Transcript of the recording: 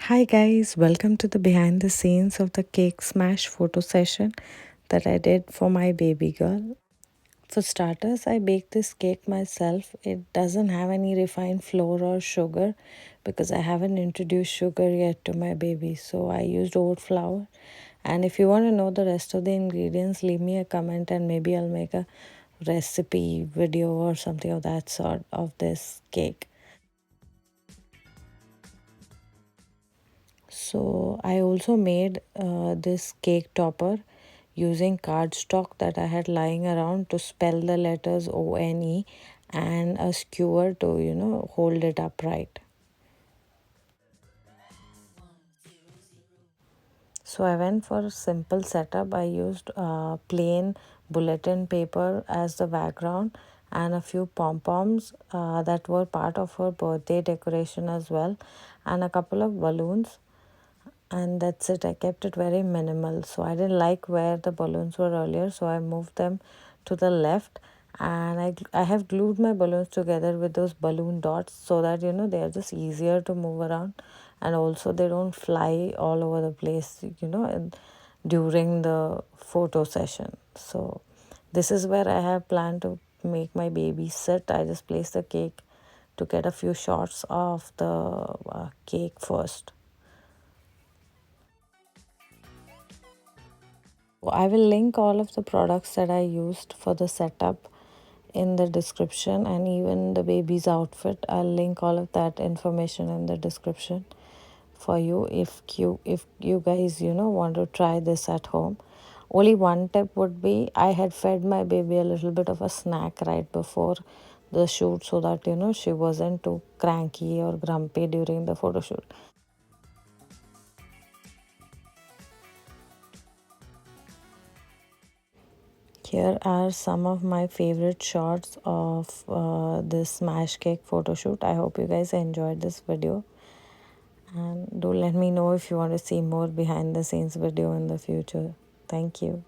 Hi guys, welcome to the behind the scenes of the cake smash photo session that I did for my baby girl. For starters, I baked this cake myself. It doesn't have any refined flour or sugar because I haven't introduced sugar yet to my baby. So I used oat flour. And if you want to know the rest of the ingredients, leave me a comment and maybe I'll make a recipe video or something of that sort of this cake. So I also made this cake topper using cardstock that I had lying around to spell the letters ONE and a skewer to, hold it upright. So I went for a simple setup. I used plain bulletin paper as the background and a few pom-poms that were part of her birthday decoration as well, and a couple of balloons, and that's it. I kept it very minimal. So I didn't like where the balloons were earlier, so I moved them to the left, and I have glued my balloons together with those balloon dots so that they are just easier to move around, and also they don't fly all over the place during the photo session. So this is where I have planned to make my baby sit. I just place the cake to get a few shots of the cake first. I will link all of the products that I used for the setup in the description, and even the baby's outfit. I'll link all of that information in the description for you if you guys want to try this at home. Only one tip would be I had fed my baby a little bit of a snack right before the shoot so that she wasn't too cranky or grumpy during the photo shoot. Here are some of my favorite shots of this smash cake photo shoot. I hope you guys enjoyed this video, and do let me know if you want to see more behind the scenes video in the future. Thank you.